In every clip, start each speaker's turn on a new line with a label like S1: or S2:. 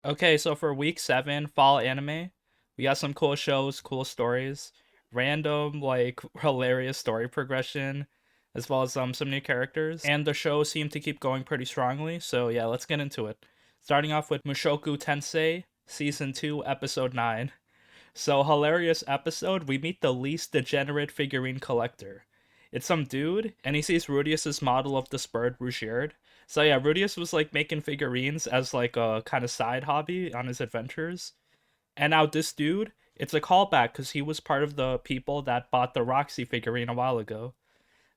S1: Okay, so for week 7, fall anime, we got some cool shows, cool stories, random, like, hilarious story progression, as well as some new characters. And the show seemed to keep going pretty strongly, so yeah, let's get into it. Starting off with Mushoku Tensei, Season 2, Episode 9. So, hilarious episode, we meet the least degenerate figurine collector. It's some dude, and he sees Rudius's model of this bird, Rougierd. So yeah, Rudius was like making figurines as like a kind of side hobby on his adventures. And now this dude, it's a callback because he was part of the people that bought the Roxy figurine a while ago.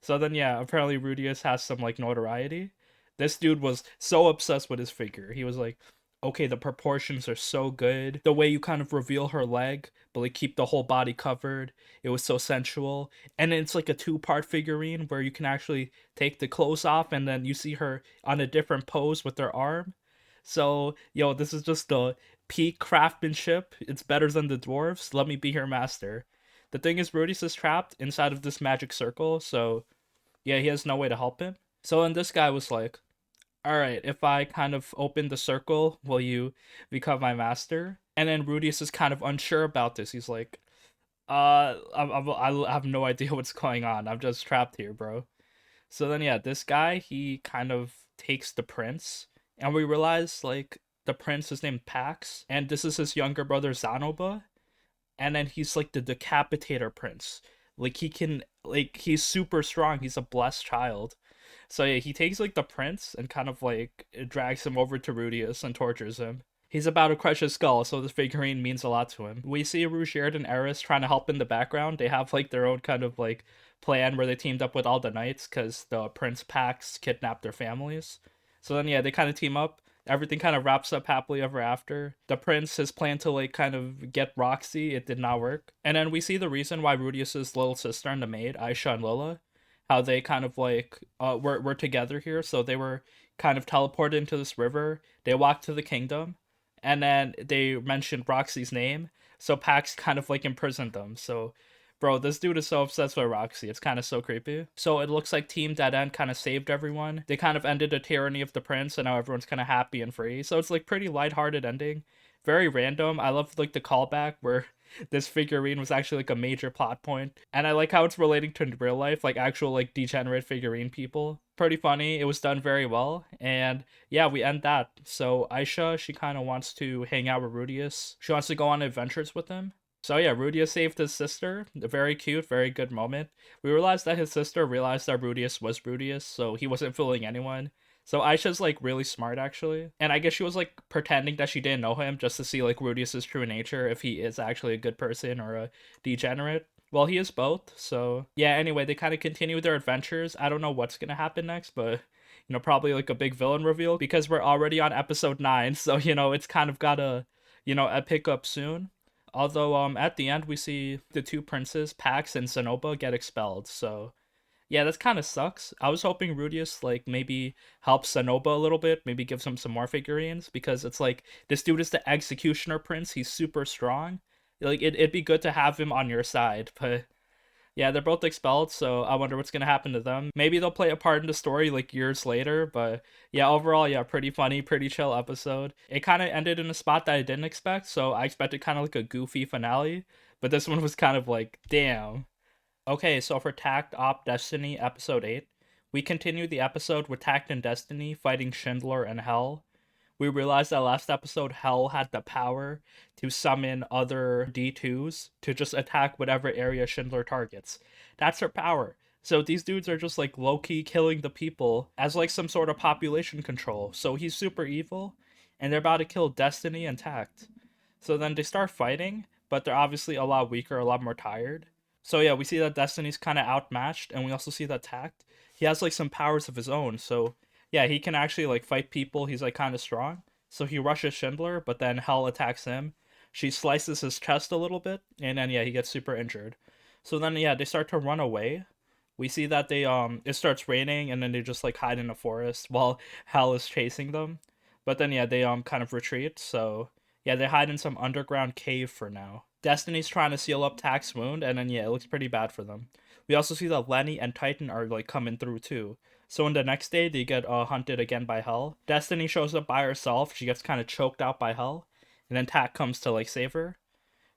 S1: So then yeah, apparently Rudius has some like notoriety. This dude was so obsessed with his figure. He was like, okay, the proportions are so good. The way you kind of reveal her leg, but like keep the whole body covered. It was so sensual. And it's like a two-part figurine where you can actually take the clothes off and then you see her on a different pose with her arm. So, yo, this is just the peak craftsmanship. It's better than the dwarves. Let me be your master. The thing is, Rudius is trapped inside of this magic circle, so yeah, he has no way to help him. So then this guy was like, all right, if I kind of open the circle, will you become my master? And then Rudius is kind of unsure about this. He's like, I have no idea what's going on. I'm just trapped here, bro. So then, yeah, this guy, he kind of takes the prince, and we realize, like, the prince is named Pax, and this is his younger brother, Zanoba, and then he's like the decapitator prince. Like he's super strong. He's a blessed child. So yeah, he takes like the prince and kind of like drags him over to Rudius and tortures him. He's about to crush his skull, so this figurine means a lot to him. We see Rougierd and Eris trying to help in the background. They have like their own kind of like plan where they teamed up with all the knights because the prince packs kidnapped their families. So then yeah, they kind of team up. Everything kind of wraps up happily ever after. The prince has planned to like kind of get Roxy. It did not work. And then we see the reason why Rudius's little sister and the maid, Aisha and Lila, how they kind of like were together here. So they were kind of teleported into this river. They walked to the kingdom, and then they mentioned Roxy's name. So Pax kind of like imprisoned them. So bro, this dude is so obsessed with Roxy. It's kind of so creepy. So it looks like Team Dead End kind of saved everyone. They kind of ended the tyranny of the prince, and now everyone's kind of happy and free. So it's like pretty lighthearted ending. Very random. I love like the callback where this figurine was actually like a major plot point, and I like how it's relating to real life, like actual like degenerate figurine people. Pretty funny. It was done very well, and yeah, we end that. So Aisha, she kind of wants to hang out with Rudius. She wants to go on adventures with him. So yeah, Rudius saved his sister. A very cute, very good moment. We realized that his sister realized that Rudius was Rudius, so he wasn't fooling anyone. So Aisha's like really smart actually. And I guess she was like pretending that she didn't know him just to see like Rudius's true nature, if he is actually a good person or a degenerate. Well, he is both. So yeah, anyway, they kind of continue their adventures. I don't know what's gonna happen next, but probably like a big villain reveal because we're already on episode 9, so it's kind of got a pick up soon. Although at the end we see the two princes, Pax and Zenoba, get expelled. So yeah, that kind of sucks. I was hoping Rudius like maybe helps Zenoba a little bit, maybe gives him some more figurines because it's like this dude is the executioner prince. He's super strong. Like it'd be good to have him on your side, but yeah, they're both expelled, so I wonder what's gonna happen to them. Maybe they'll play a part in the story like years later, but yeah, overall, yeah, pretty funny, pretty chill episode. It kind of ended in a spot that I didn't expect, so I expected kind of like a goofy finale, but this one was kind of like, damn. Okay, so for Takt Op Destiny episode 8, we continue the episode with Takt and Destiny fighting Schindler and Hell. We realized that last episode, Hell had the power to summon other D2s to just attack whatever area Schindler targets. That's her power. So these dudes are just like low key killing the people as like some sort of population control. So he's super evil, and they're about to kill Destiny and Tact. So then they start fighting, but they're obviously a lot weaker, a lot more tired. So yeah, we see that Destiny's kind of outmatched, and we also see that Tact, he has like some powers of his own. So yeah, he can actually like fight people. He's like kind of strong. So he rushes Schindler, but then Hell attacks him. She slices his chest a little bit, and then yeah, he gets super injured. So then yeah, they start to run away. We see that they it starts raining, and then they just like hide in a forest while Hell is chasing them. But then yeah, they kind of retreat. So yeah, they hide in some underground cave for now. Destiny's trying to seal up Tack's wound, and then yeah, it looks pretty bad for them. We also see that Lenny and Titan are like coming through too. So in the next day, they get hunted again by Hell. Destiny shows up by herself. She gets kind of choked out by Hell, and then Tak comes to like save her.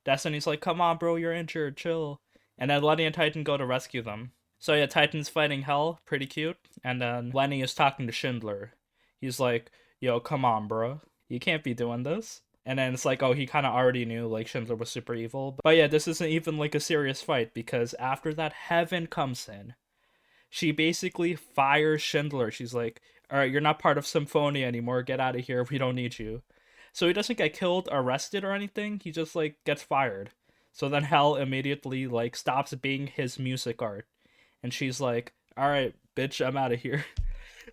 S1: Destiny's like, "Come on, bro, you're injured. Chill." And then Lenny and Titan go to rescue them. So yeah, Titan's fighting Hell, pretty cute. And then Lenny is talking to Schindler. He's like, "Yo, come on, bro. You can't be doing this." And then it's like, oh, he kind of already knew like Schindler was super evil. But yeah, this isn't even like a serious fight because after that, Heaven comes in. She basically fires Schindler. She's like, "All right, you're not part of Symphonia anymore. Get out of here. We don't need you." So he doesn't get killed, arrested, or anything. He just like gets fired. So then Hell immediately like stops being his music art, and she's like, "All right, bitch, I'm out of here."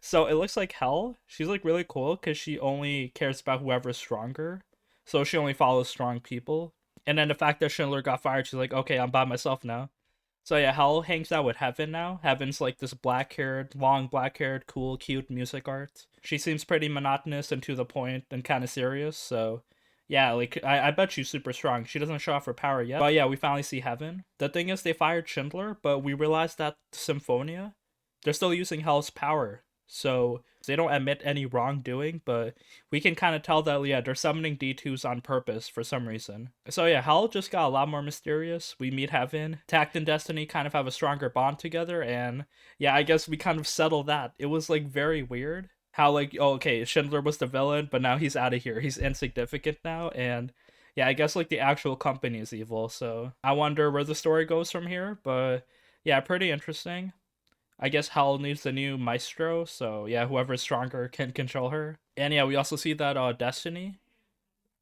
S1: So it looks like Hell. She's like really cool because she only cares about whoever's stronger. So she only follows strong people. And then the fact that Schindler got fired, she's like, "Okay, I'm by myself now." So yeah, Hell hangs out with Heaven now. Heaven's like this long black haired, cool, cute music art. She seems pretty monotonous and to the point and kind of serious. So yeah, like I bet she's super strong. She doesn't show off her power yet. But yeah, we finally see Heaven. The thing is, they fired Schindler, but we realized that Symphonia, they're still using Hell's power. So they don't admit any wrongdoing, but we can kind of tell that, yeah, they're summoning D2s on purpose for some reason. So yeah, Hell just got a lot more mysterious. We meet Heaven. Takt and Destiny kind of have a stronger bond together, and yeah, I guess we kind of settle that. It was like very weird how like, oh, okay, Schindler was the villain, but now he's out of here. He's insignificant now, and yeah, I guess like the actual company is evil. So I wonder where the story goes from here, but yeah, pretty interesting. I guess Hell needs a new maestro, so yeah, whoever's stronger can control her. And yeah, we also see that Destiny,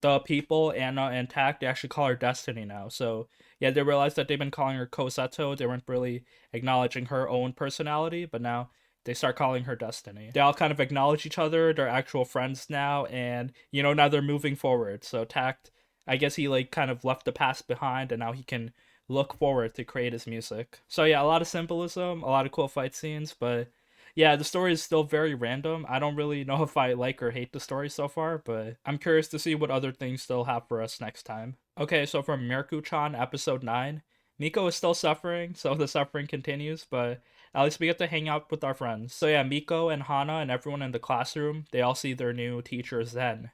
S1: the people, Anna and Tak, they actually call her Destiny now. So yeah, they realized that they've been calling her Koseto. They weren't really acknowledging her own personality, but now they start calling her Destiny. They all kind of acknowledge each other. They're actual friends now, and now they're moving forward. So Tact, I guess he like kind of left the past behind, and now he can look forward to create his music. So yeah, a lot of symbolism, a lot of cool fight scenes, but yeah, the story is still very random. I don't really know if I like or hate the story so far, but I'm curious to see what other things they'll have for us next time. Okay, so from Mieruko-chan episode 9, Miko is still suffering, so the suffering continues, but at least we get to hang out with our friends. So yeah, Miko and Hana and everyone in the classroom, they all see their new teacher Zen,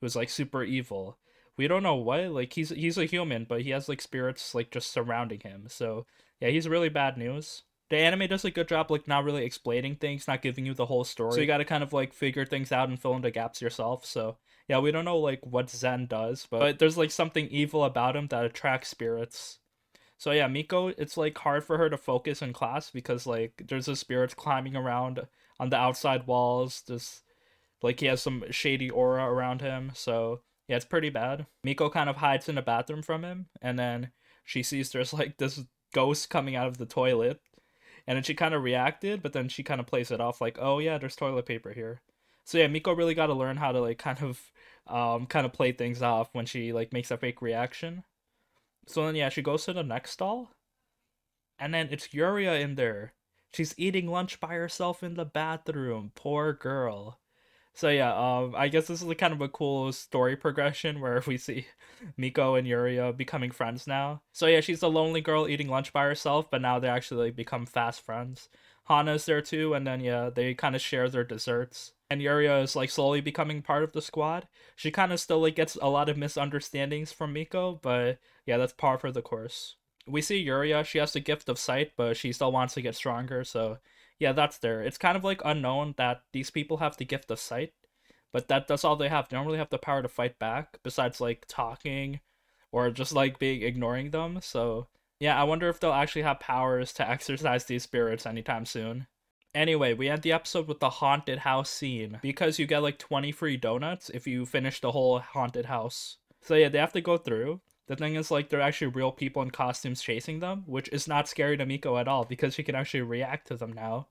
S1: who's like super evil. We don't know what, like he's a human, but he has like spirits like just surrounding him. So yeah, he's really bad news. The anime does a good job like not really explaining things, not giving you the whole story. So you gotta kind of like figure things out and fill in the gaps yourself. So yeah, we don't know like what Zen does, but there's like something evil about him that attracts spirits. So yeah, Miko, it's like hard for her to focus in class because like there's a spirits climbing around on the outside walls. Just like he has some shady aura around him. So yeah, it's pretty bad. Miko kind of hides in the bathroom from him, and then she sees there's like this ghost coming out of the toilet, and then she kind of reacted, but then she kind of plays it off like, oh yeah, there's toilet paper here. So yeah, Miko really got to learn how to like kind of play things off when she like makes a fake reaction. So then yeah, she goes to the next stall, and then it's Yuria in there. She's eating lunch by herself in the bathroom. Poor girl. So yeah, I guess this is like kind of a cool story progression where we see Miko and Yuria becoming friends now. So yeah, she's a lonely girl eating lunch by herself, but now they actually like become fast friends. Hana's there too, and then yeah, they kind of share their desserts. And Yuria is like slowly becoming part of the squad. She kind of still like gets a lot of misunderstandings from Miko, but yeah, that's par for the course. We see Yuria, she has the gift of sight, but she still wants to get stronger, so yeah, that's there. It's kind of like unknown that these people have the gift of sight, but that's all they have. They don't really have the power to fight back, besides like talking or just like being ignoring them. So yeah, I wonder if they'll actually have powers to exercise these spirits anytime soon. Anyway, we end the episode with the haunted house scene because you get like 20 free donuts if you finish the whole haunted house. So yeah, they have to go through. The thing is, like, they're actually real people in costumes chasing them, which is not scary to Miko at all because she can actually react to them now.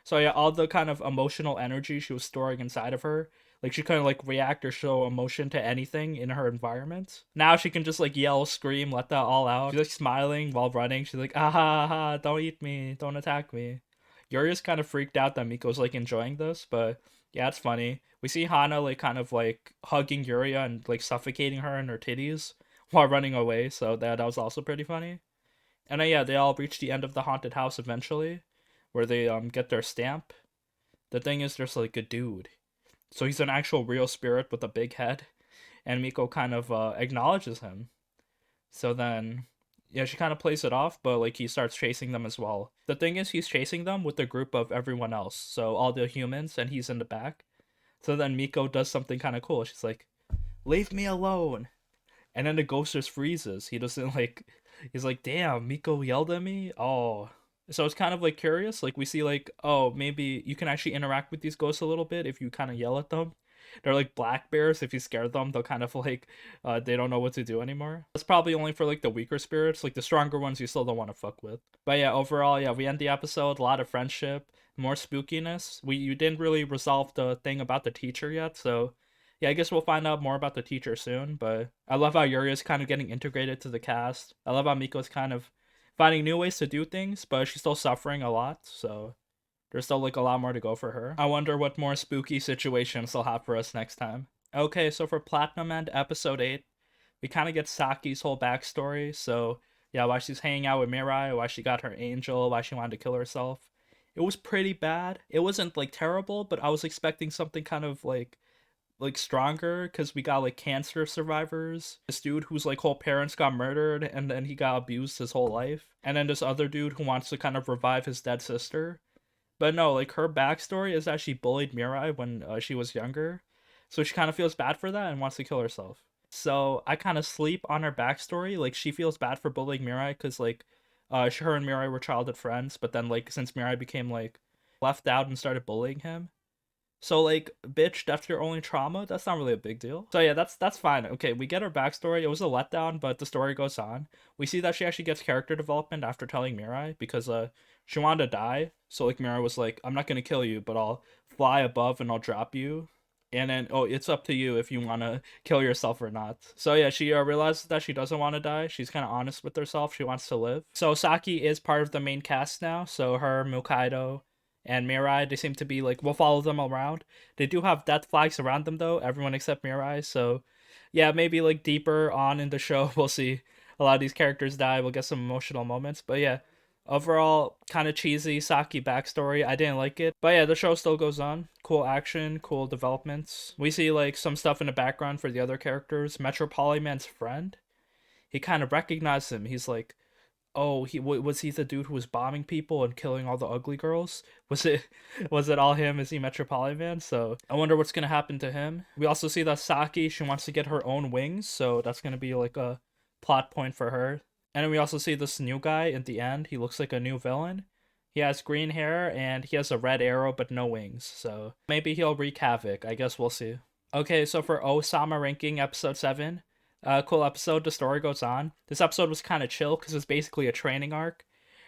S1: So yeah, all the kind of emotional energy she was storing inside of her, like she couldn't like react or show emotion to anything in her environment. Now she can just like yell, scream, let that all out. She's like smiling while running. She's like, ah ha ha, don't eat me, don't attack me. Yuri's kind of freaked out that Miko's like enjoying this, but yeah, it's funny. We see Hana like kind of like hugging Yuria and like suffocating her in her titties while running away, so that was also pretty funny. And yeah, they all reach the end of the haunted house eventually. where they get their stamp. The thing is, there's like a dude, so he's an actual real spirit with a big head, and Miko kind of acknowledges him. So then, yeah, she kind of plays it off, but like he starts chasing them as well. The thing is, he's chasing them with a group of everyone else, so all the humans, and he's in the back. So then Miko does something kind of cool. She's like, "Leave me alone," and then the ghost just freezes. He doesn't like. He's like, "Damn, Miko yelled at me." Oh, so it's kind of like curious. Like we see like, oh, maybe you can actually interact with these ghosts a little bit if you kind of yell at them. They're like black bears. If you scare them, they'll kind of like they don't know what to do anymore. That's probably only for like the weaker spirits. Like the stronger ones, you still don't want to fuck with. But yeah, overall, yeah, we end the episode. A lot of friendship, more spookiness. You didn't really resolve the thing about the teacher yet, so yeah, I guess we'll find out more about the teacher soon. But I love how Yuri is kind of getting integrated to the cast. I love how Miko's kind of finding new ways to do things, but she's still suffering a lot. So there's still like a lot more to go for her. I wonder what more spooky situations they'll have for us next time. Okay, so for Platinum End episode 8, we kind of get Saki's whole backstory. So yeah, why she's hanging out with Mirai, why she got her angel, why she wanted to kill herself. It was pretty bad. It wasn't like terrible, but I was expecting something kind of like stronger, because we got like cancer survivors, this dude whose like whole parents got murdered and then he got abused his whole life, and then this other dude who wants to kind of revive his dead sister. But no, like her backstory is that she bullied Mirai when she was younger, so she kind of feels bad for that and wants to kill herself. So I kind of sleep on her backstory. Like she feels bad for bullying Mirai because like her and Mirai were childhood friends, but then like since Mirai became like left out and started bullying him, so like, bitch, that's your only trauma. That's not really a big deal. So yeah, that's fine. Okay, we get her backstory. It was a letdown, but the story goes on. We see that she actually gets character development after telling Mirai, because she wanted to die. So like Mirai was like, "I'm not gonna kill you, but I'll fly above and I'll drop you." And then, oh, it's up to you if you want to kill yourself or not. So yeah, she realizes that she doesn't want to die. She's kind of honest with herself. She wants to live. So Saki is part of the main cast now. So her, Mukaido, and Mirai, they seem to be like, we'll follow them around. They do have death flags around them though, everyone except Mirai. So yeah, maybe like deeper on in the show, we'll see a lot of these characters die. We'll get some emotional moments. But yeah, overall, kind of cheesy Saki backstory. I didn't like it. But yeah, the show still goes on. Cool action, cool developments. We see like some stuff in the background for the other characters. Metro Polyman's friend, he kind of recognized him. He's like, oh, was he the dude who was bombing people and killing all the ugly girls? Was it all him? Is he Metropolitan? So I wonder what's gonna happen to him. We also see that Saki, she wants to get her own wings, so that's gonna be like a plot point for her. And then we also see this new guy at the end. He looks like a new villain. He has green hair and he has a red arrow but no wings, so maybe he'll wreak havoc. I guess we'll see. Okay, so for Ousama Ranking episode 7, cool episode. The story goes on. This episode was kind of chill because it's basically a training arc.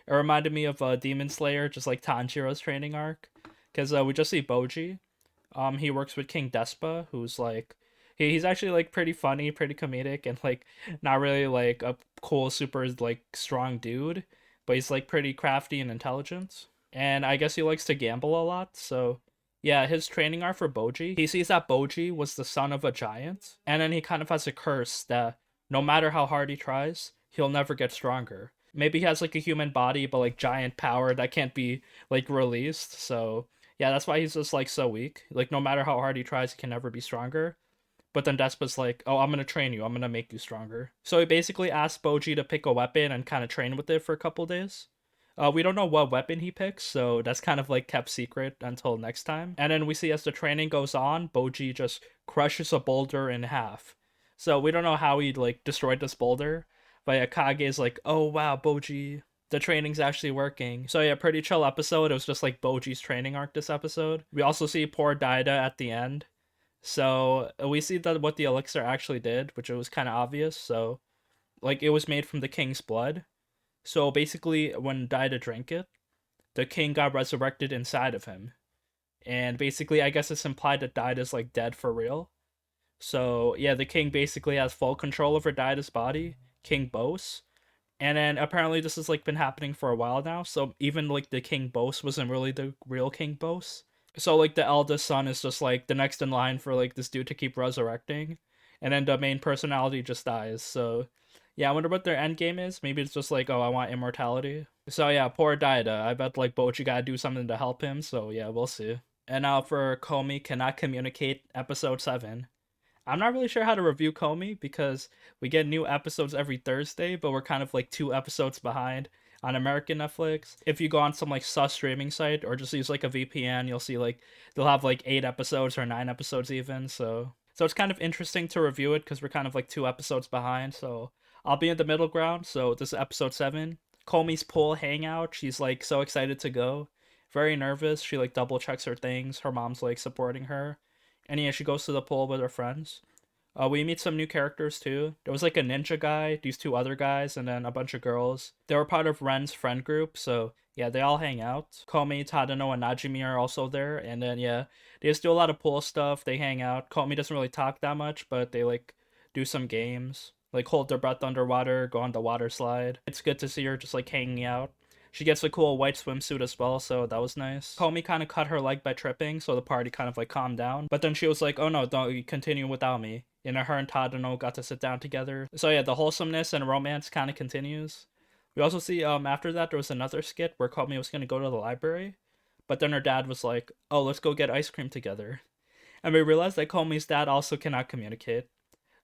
S1: It reminded me of Demon Slayer, just like Tanjiro's training arc, because we just see Boji. He works with King Despa, who's like, he's actually like pretty funny, pretty comedic, and like not really like a cool, super like strong dude, but he's like pretty crafty and intelligent. And I guess he likes to gamble a lot, so yeah, his training arc for Boji, he sees that Boji was the son of a giant, and then he kind of has a curse that no matter how hard he tries, he'll never get stronger. Maybe he has like a human body, but like giant power that can't be like released. So yeah, that's why he's just like so weak. Like no matter how hard he tries, he can never be stronger. But then Despa's like, oh, I'm gonna train you. I'm gonna make you stronger. So he basically asked Boji to pick a weapon and kind of train with it for a couple days. We don't know what weapon he picks, so that's kind of like kept secret until next time. And then we see as the training goes on, Boji just crushes a boulder in half. So we don't know how he like destroyed this boulder, but yeah, Kage's like, oh wow, Boji, the training's actually working. So yeah, pretty chill episode. It was just like Boji's training arc this episode. We also see poor Daida at the end. So we see that what the elixir actually did, which it was kind of obvious. So like it was made from the king's blood. So basically, when Daida drank it, the king got resurrected inside of him. And basically, I guess it's implied that Daida's like dead for real. So yeah, the king basically has full control over Daida's body, King Bose. And then apparently this has like been happening for a while now. So even like the King Bose wasn't really the real King Bose. So like the eldest son is just like the next in line for like this dude to keep resurrecting. And then the main personality just dies. So yeah, I wonder what their end game is. Maybe it's just like, oh, I want immortality. So yeah, poor Daida. I bet like Bochi gotta do something to help him. So yeah, we'll see. And now for Komi cannot communicate episode 7. I'm not really sure how to review Komi because we get new episodes every Thursday, but we're kind of like 2 episodes behind on American Netflix. If you go on some like sus streaming site or just use like a VPN, you'll see like they'll have like 8 episodes or 9 episodes even. So it's kind of interesting to review it because we're kind of like 2 episodes behind. So I'll be in the middle ground. So this is episode 7. Komi's pool hangout. She's like so excited to go. Very nervous. She like double checks her things. Her mom's like supporting her. And yeah, she goes to the pool with her friends. We meet some new characters too. There was like a ninja guy, these 2 other guys, and then a bunch of girls. They were part of Ren's friend group, so yeah, they all hang out. Komi, Tadano, and Najimi are also there, and then yeah, they just do a lot of pool stuff. They hang out. Komi doesn't really talk that much, but they like do some games, like hold their breath underwater, go on the water slide. It's good to see her just like hanging out. She gets a cool white swimsuit as well, so that was nice. Komi kind of cut her leg by tripping, so the party kind of like calmed down. But then she was like, oh no, don't continue without me. And her and Tadano got to sit down together. So yeah, the wholesomeness and romance kind of continues. We also see after that there was another skit where Komi was gonna go to the library, but then her dad was like, oh, let's go get ice cream together. And we realized that Komi's dad also cannot communicate.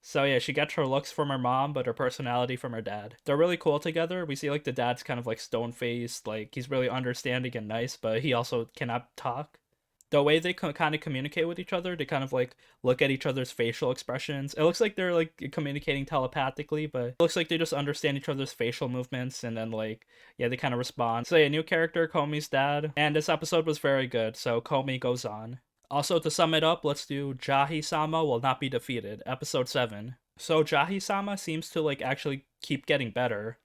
S1: So yeah, she gets her looks from her mom, but her personality from her dad. They're really cool together. We see like the dad's kind of like stone faced, like he's really understanding and nice, but he also cannot talk. The way they kind of communicate with each other, they kind of like look at each other's facial expressions. It looks like they're like communicating telepathically, but it looks like they just understand each other's facial movements and then like yeah, they kind of respond. So yeah, new character, Komi's dad, and this episode was very good. So Komi goes on. Also, to sum it up, let's do Jahy-sama will not be defeated, episode 7. So Jahy-sama seems to like actually keep getting better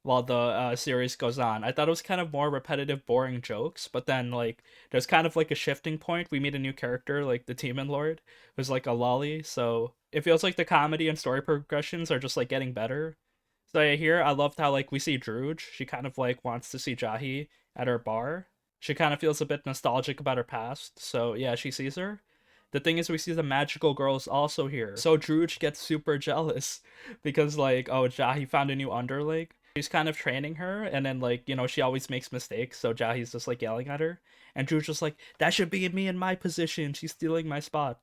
S1: while the series goes on. I thought it was kind of more repetitive, boring jokes, but then like there's kind of like a shifting point. We meet a new character, like the Demon Lord, who's like a lolly. So it feels like the comedy and story progressions are just like getting better. So yeah, here I loved how like we see Druge. She kind of like wants to see Jahy at her bar. She kind of feels a bit nostalgic about her past. So yeah, she sees her. The thing is, we see the magical girls also here. So Druge gets super jealous because like, oh, Jahy found a new underling. She's kind of training her, and then like, you know, she always makes mistakes. So Jahy's just like yelling at her, and Druge's just like, that should be me in my position. She's stealing my spot.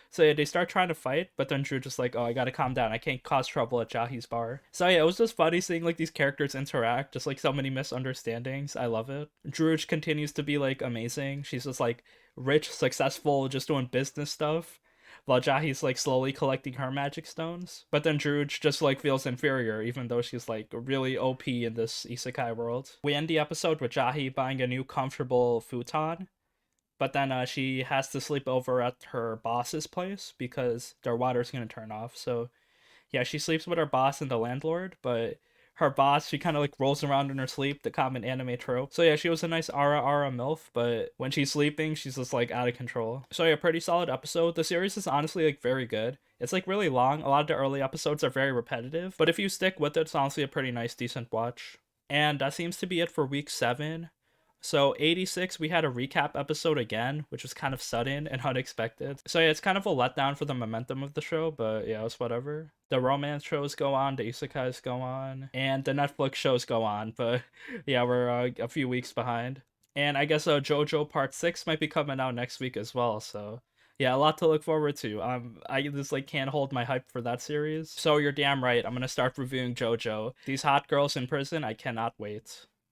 S1: So yeah, they start trying to fight, but then Drew just like, oh, I gotta calm down. I can't cause trouble at Jahy's bar. So yeah, it was just funny seeing like these characters interact, just like so many misunderstandings. I love it. Drew continues to be like amazing. She's just like rich, successful, just doing business stuff. While Jahy's like slowly collecting her magic stones. But then Druge just like feels inferior, even though she's like really OP in this isekai world. We end the episode with Jahy buying a new comfortable futon, but then she has to sleep over at her boss's place because their water's gonna turn off. So yeah, she sleeps with her boss and the landlord, but her boss, she kind of like rolls around in her sleep, the common anime trope. So yeah, she was a nice Ara MILF, but when she's sleeping, she's just like out of control. So yeah, pretty solid episode. The series is honestly like very good. It's like really long. A lot of the early episodes are very repetitive, but if you stick with it, it's honestly a pretty nice, decent watch. And that seems to be it for week 7. So 86, we had a recap episode again, which was kind of sudden and unexpected. So yeah, it's kind of a letdown for the momentum of the show, but yeah, it's whatever. The romance shows go on, the isekais go on, and the Netflix shows go on, but yeah, we're a few weeks behind. And I guess JoJo Part 6 might be coming out next week as well, so yeah, a lot to look forward to. I just like can't hold my hype for that series. So you're damn right, I'm gonna start reviewing JoJo. These hot girls in prison, I cannot wait.